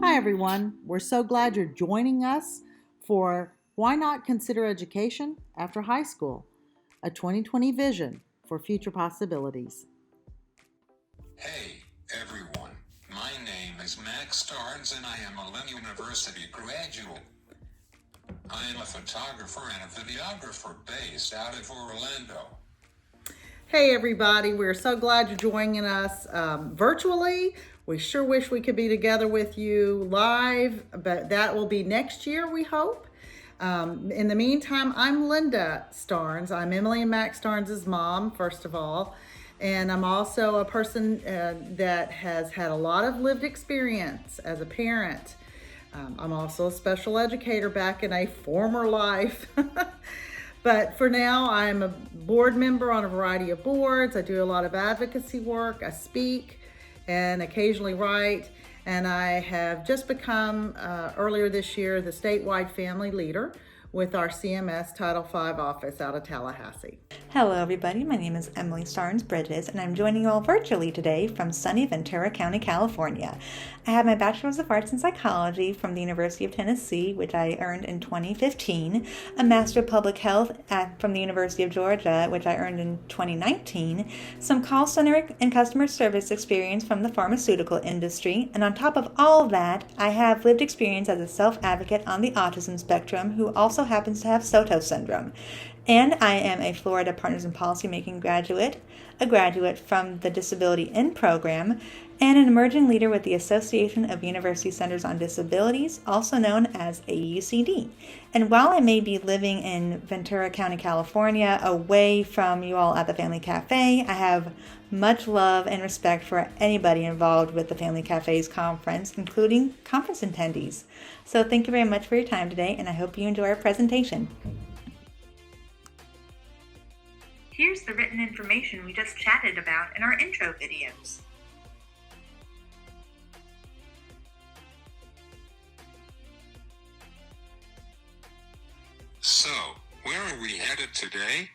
Hi, everyone. We're so glad you're joining us for Why Not Consider Education After High School, a 2020 vision for future possibilities. Hey, everyone. My name is Max Starnes and I am a Lynn University graduate. I am a photographer and a videographer based out of Orlando. Hey, everybody. We're so glad you're joining us virtually. We sure wish we could be together with you live, but that will be next year, we hope. In the meantime, I'm Linda Starnes. I'm Emily and Max Starnes' mom, first of all. And I'm also a person that has had a lot of lived experience as a parent. I'm also a special educator back in a former life. But for now, I'm a board member on a variety of boards. I do a lot of advocacy work. I speak and occasionally write. And I have just become, earlier this year, the statewide family leader with our CMS Title V office out of Tallahassee. Hello, everybody. My name is Emily Starnes Bridges, and I'm joining you all virtually today from sunny Ventura County, California. I have my Bachelor's of Arts in Psychology from the University of Tennessee, which I earned in 2015, a Master of Public Health from the University of Georgia, which I earned in 2019, some call center and customer service experience from the pharmaceutical industry, and on top of all that, I have lived experience as a self-advocate on the autism spectrum who also happens to have Soto syndrome. And I am a Florida Partners in Policymaking graduate, a graduate from the Disability In program, and an emerging leader with the Association of University Centers on Disabilities, also known as AUCD. And while I may be living in Ventura County, California, away from you all at the Family Cafe, I have much love and respect for anybody involved with the Family Cafe's conference, including conference attendees. So thank you very much for your time today, and I hope you enjoy our presentation. Here's the written information we just chatted about in our intro videos. So, where are we headed today?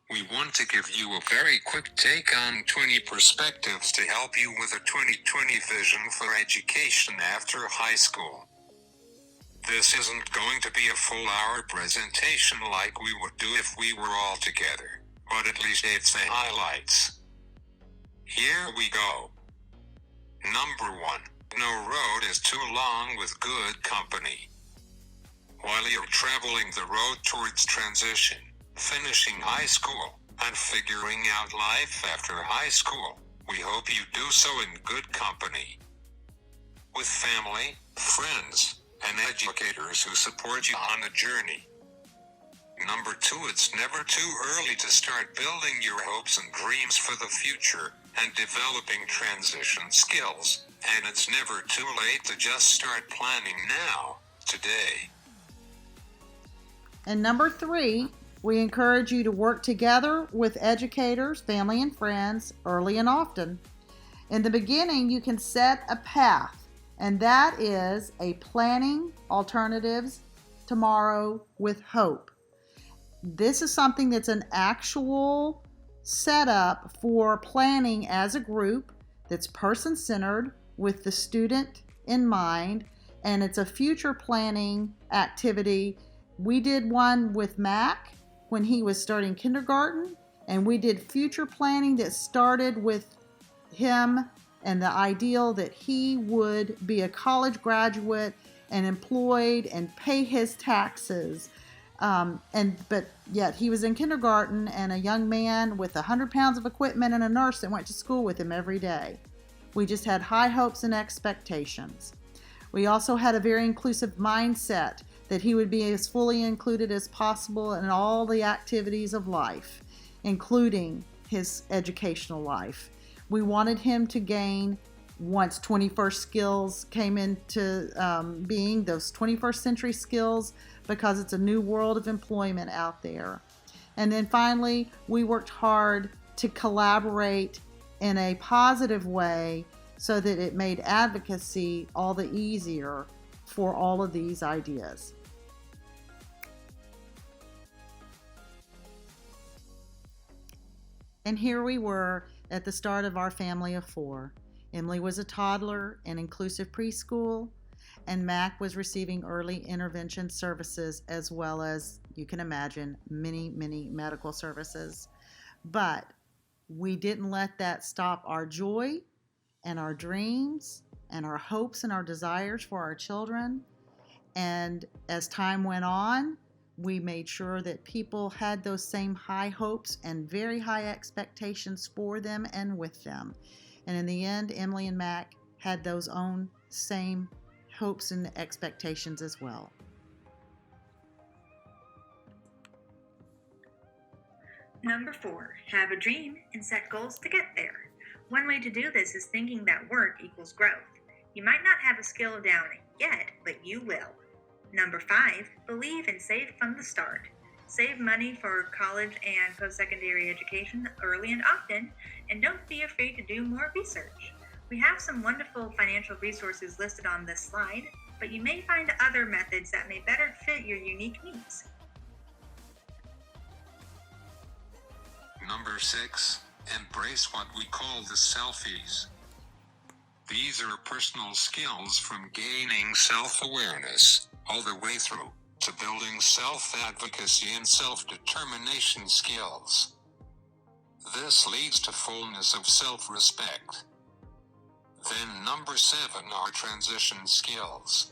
We want to give you a very quick take on 20 perspectives to help you with a 2020 vision for education after high school. This isn't going to be a full-hour presentation like we would do if we were all together, but at least it's the highlights. Here we go. Number 1. No road is too long with good company. While you're traveling the road towards transition, finishing high school, and figuring out life after high school, we hope you do so in good company. With family, friends, and educators who support you on the journey. Number 2, it's never too early to start building your hopes and dreams for the future and developing transition skills, and it's never too late to just start planning now, today. And number 3, we encourage you to work together with educators, family, and friends early and often. In the beginning, you can set a path, and that is a planning alternatives tomorrow with hope. This is something that's an actual setup for planning as a group that's person-centered with the student in mind, and it's a future planning activity. We did one with Mac when he was starting kindergarten, and we did future planning that started with him and the ideal that he would be a college graduate and employed and pay his taxes. But yet he was in kindergarten and a young man with 100 pounds of equipment and a nurse that went to school with him every day. We just had high hopes and expectations. We also had a very inclusive mindset that he would be as fully included as possible in all the activities of life, including his educational life. We wanted him to gain, once 21st skills came into being, those 21st century skills, because it's a new world of employment out there. And then finally, we worked hard to collaborate in a positive way so that it made advocacy all the easier for all of these ideas. And here we were at the start of our family of 4. Emily was a toddler in inclusive preschool, and Mac was receiving early intervention services as well as, you can imagine, many, many medical services. But we didn't let that stop our joy and our dreams and our hopes and our desires for our children. And as time went on, we made sure that people had those same high hopes and very high expectations for them and with them. And in the end, Emily and Mac had those own same hopes and expectations as well. Number 4, have a dream and set goals to get there. One way to do this is thinking that work equals growth. You might not have a skill down yet, but you will. Number 5, believe and save from the start. Save money for college and post-secondary education early and often, and don't be afraid to do more research. We have some wonderful financial resources listed on this slide, but you may find other methods that may better fit your unique needs. Number 6, embrace what we call the selfies. These are personal skills from gaining self-awareness all the way through to building self-advocacy and self-determination skills. This leads to fullness of self-respect. Then number 7 are transition skills.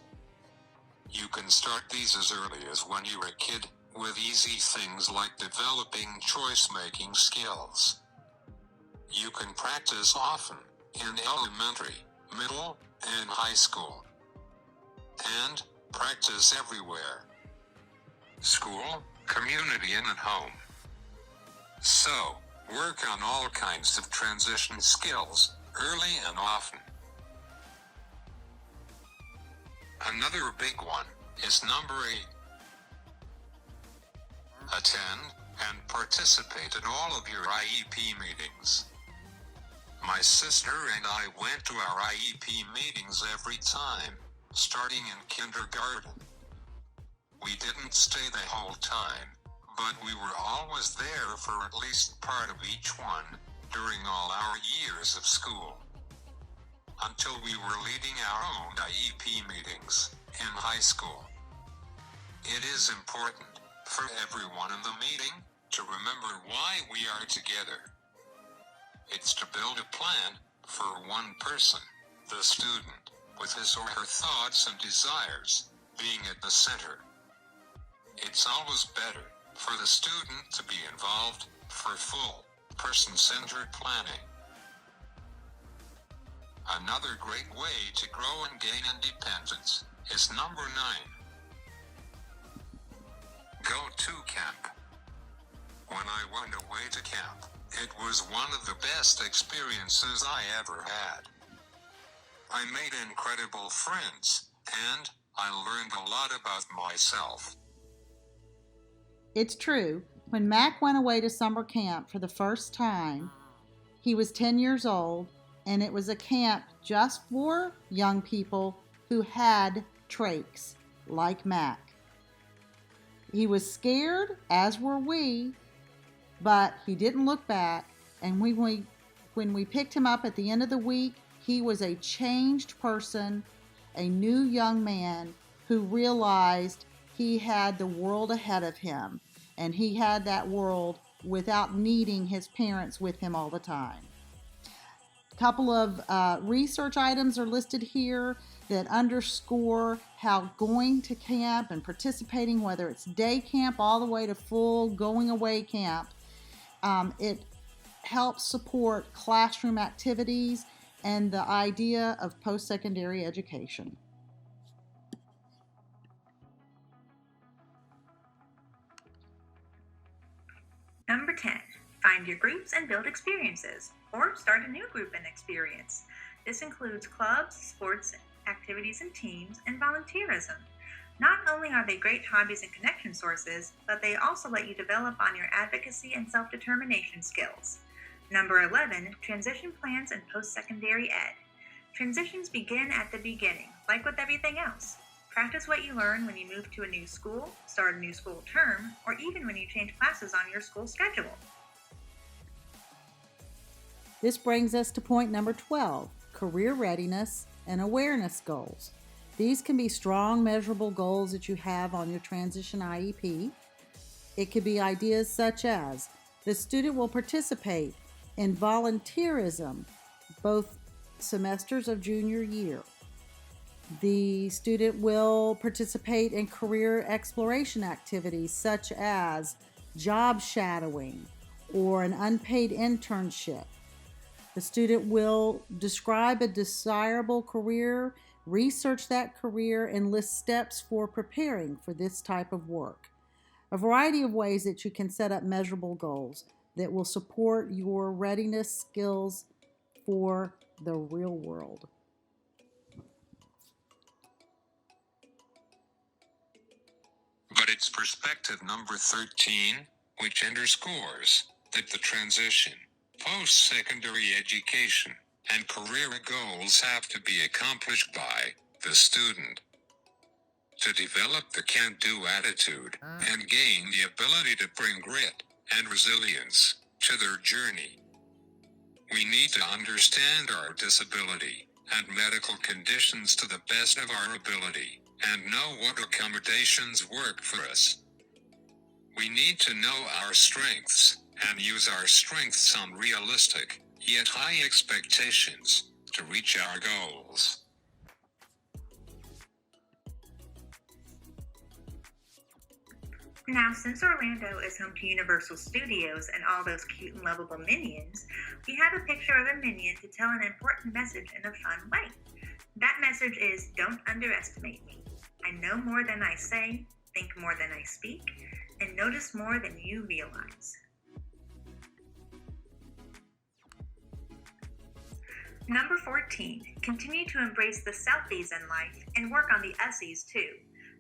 You can start these as early as when you were a kid, with easy things like developing choice-making skills. You can practice often in elementary, middle, and high school. And practice everywhere. School, community, and at home. So, work on all kinds of transition skills, early and often. Another big one is number 8. Attend and participate in all of your IEP meetings. My sister and I went to our IEP meetings every time, starting in kindergarten. We didn't stay the whole time, but we were always there for at least part of each one during all our years of school, until we were leading our own IEP meetings in high school. It is important for everyone in the meeting to remember why we are together. It's to build a plan for one person, the student, with his or her thoughts and desires being at the center. It's always better for the student to be involved for full, person-centered planning. Another great way to grow and gain independence is number 9. Go to camp. When I went away to camp, it was one of the best experiences I ever had. I made incredible friends, and I learned a lot about myself. It's true. When Mac went away to summer camp for the first time, he was 10 years old, and it was a camp just for young people who had trachs, like Mac. He was scared, as were we, but he didn't look back, and when we picked him up at the end of the week, he was a changed person, a new young man who realized he had the world ahead of him, and he had that world without needing his parents with him all the time. A couple of research items are listed here that underscore how going to camp and participating, whether it's day camp all the way to full going away camp, it helps support classroom activities and the idea of post-secondary education. Number 10, find your groups and build experiences, or start a new group and experience. This includes clubs, sports, activities and teams, and volunteerism. Not only are they great hobbies and connection sources, but they also let you develop on your advocacy and self-determination skills. Number 11, transition plans and post-secondary ed. Transitions begin at the beginning, like with everything else. Practice what you learn when you move to a new school, start a new school term, or even when you change classes on your school schedule. This brings us to point number 12, career readiness and awareness goals. These can be strong, measurable goals that you have on your transition IEP. It could be ideas such as the student will participate in volunteerism both semesters of junior year. The student will participate in career exploration activities such as job shadowing or an unpaid internship. The student will describe a desirable career, research that career, and list steps for preparing for this type of work. A variety of ways that you can set up measurable goals that will support your readiness skills for the real world. But it's perspective number 13, which underscores that the transition, post-secondary education, and career goals have to be accomplished by the student. To develop the can-do attitude and gain the ability to bring grit and resilience to their journey, we need to understand our disability and medical conditions to the best of our ability and know what accommodations work for us. We need to know our strengths and use our strengths on realistic, yet high expectations to reach our goals. Now, since Orlando is home to Universal Studios and all those cute and lovable minions, we have a picture of a minion to tell an important message in a fun way. That message is, don't underestimate me. I know more than I say, think more than I speak, and notice more than you realize. Number 14, continue to embrace the selfies in life and work on the Usles too.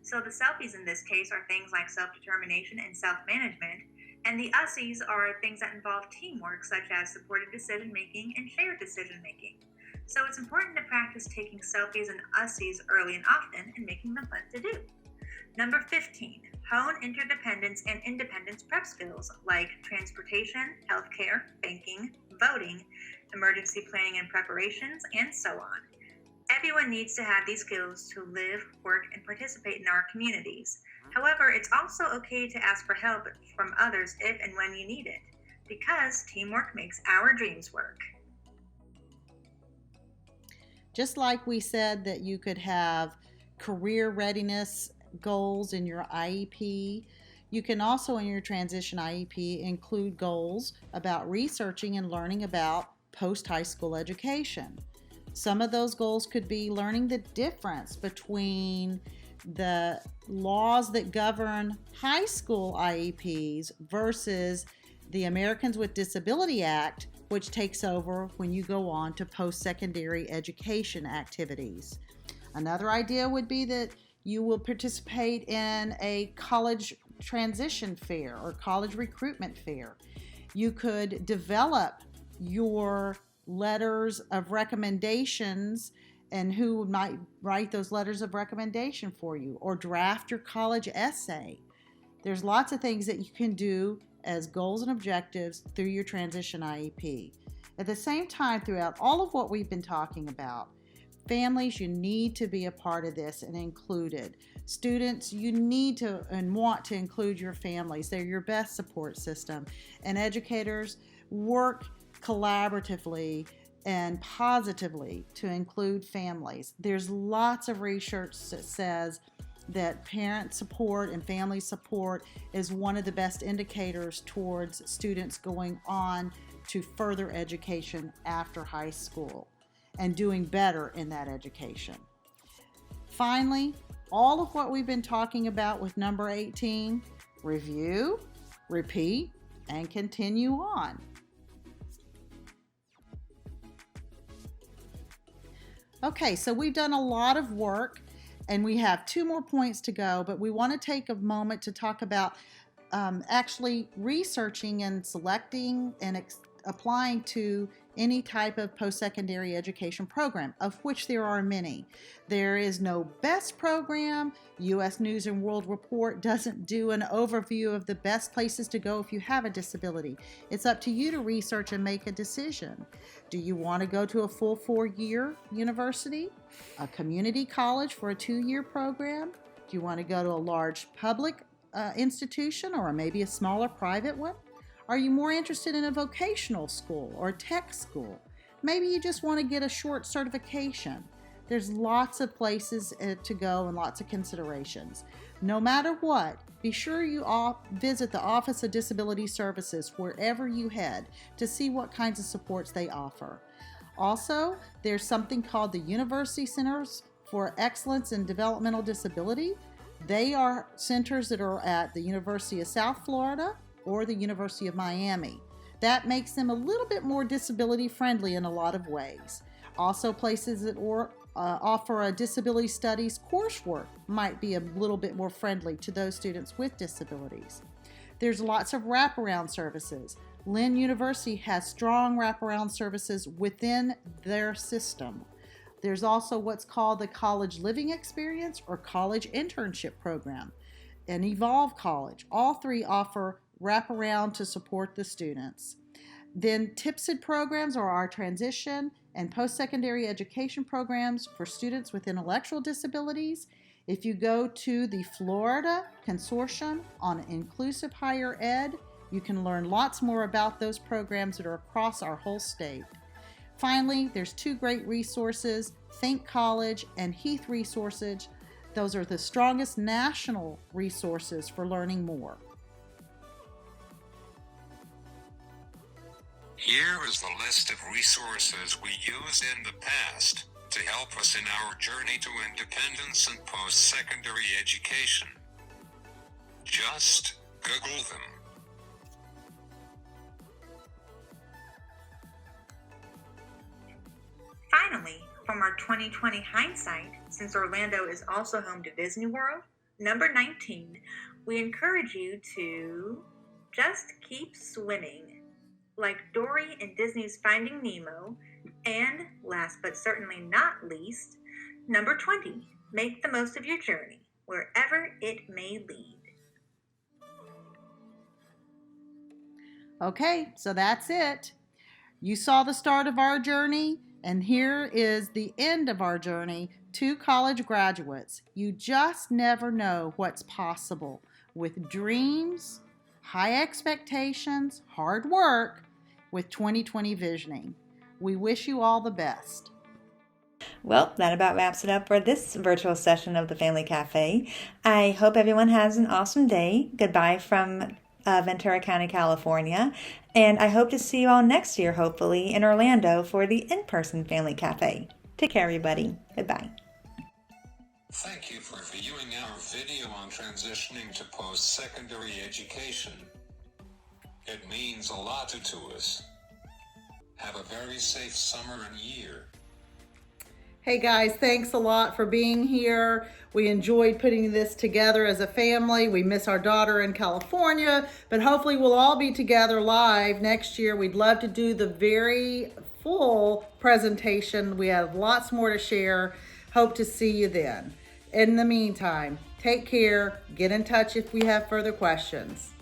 So the selfies in this case are things like self-determination and self-management, and the Usles are things that involve teamwork such as supportive decision-making and shared decision-making. So it's important to practice taking selfies and Usles early and often and making them fun to do. Number 15, hone interdependence and independence prep skills like transportation, healthcare, banking, voting, emergency planning and preparations, and so on. Everyone needs to have these skills to live, work, and participate in our communities. However, it's also okay to ask for help from others if and when you need it, because teamwork makes our dreams work. Just like we said that you could have career readiness goals in your IEP, you can also in your transition IEP include goals about researching and learning about post-high school education. Some of those goals could be learning the difference between the laws that govern high school IEPs versus the Americans with Disability Act, which takes over when you go on to post-secondary education activities. Another idea would be that you will participate in a college transition fair or college recruitment fair. You could develop your letters of recommendations and who might write those letters of recommendation for you, or draft your college essay. There's lots of things that you can do as goals and objectives through your transition IEP. At the same time, throughout all of what we've been talking about, families, you need to be a part of this and included. Students, you need to and want to include your families. They're your best support system. And educators, work collaboratively and positively to include families. There's lots of research that says that parent support and family support is one of the best indicators towards students going on to further education after high school and doing better in that education. Finally, all of what we've been talking about with number 18, review, repeat, and continue on. Okay, so we've done a lot of work and we have 2 more points to go, but we want to take a moment to talk about actually researching and selecting and applying to any type of post-secondary education program, of which there are many. There is no best program. U.S. News and World Report doesn't do an overview of the best places to go if you have a disability. It's up to you to research and make a decision. Do you want to go to a full 4-year university, a community college for a 2-year program? Do you want to go to a large public institution or maybe a smaller private one? Are you more interested in a vocational school or tech school? Maybe you just want to get a short certification. There's lots of places to go and lots of considerations. No matter what, be sure you visit the Office of Disability Services wherever you head to see what kinds of supports they offer. Also, there's something called the University Centers for Excellence in Developmental Disability. They are centers that are at the University of South Florida or the University of Miami. That makes them a little bit more disability friendly in a lot of ways. Also, places that offer a disability studies coursework might be a little bit more friendly to those students with disabilities. There's lots of wraparound services. Lynn University has strong wraparound services within their system. There's also what's called the College Living Experience or College Internship Program, and Evolve College. All three offer wraparound to support the students. Then TIPSID programs are our transition and post-secondary education programs for students with intellectual disabilities. If you go to the Florida Consortium on Inclusive Higher Ed, you can learn lots more about those programs that are across our whole state. Finally, there's 2 great resources, Think College and Heath Resources. Those are the strongest national resources for learning more. Here is the list of resources we used in the past to help us in our journey to independence and post-secondary education. Just Google them. Finally, from our 2020 hindsight, since Orlando is also home to Disney World, number 19, we encourage you to just keep swimming. Like Dory in Disney's Finding Nemo, and last but certainly not least, number 20, make the most of your journey, wherever it may lead. Okay, so that's it. You saw the start of our journey, and here is the end of our journey to college graduates. You just never know what's possible with dreams, high expectations, hard work, with 2020 visioning. We wish you all the best. Well, that about wraps it up for this virtual session of the Family Cafe. I hope everyone has an awesome day. Goodbye from Ventura County, California. And I hope to see you all next year, hopefully, in Orlando for the in-person Family Cafe. Take care, everybody. Goodbye. Thank you for viewing our video on transitioning to post-secondary education. It means a lot to us. Have a very safe summer and year. Hey guys, thanks a lot for being here. We enjoyed putting this together as a family. We miss our daughter in California, but hopefully we'll all be together live next year. We'd love to do the very full presentation. We have lots more to share. Hope to see you then. In the meantime, take care. Get in touch if we have further questions.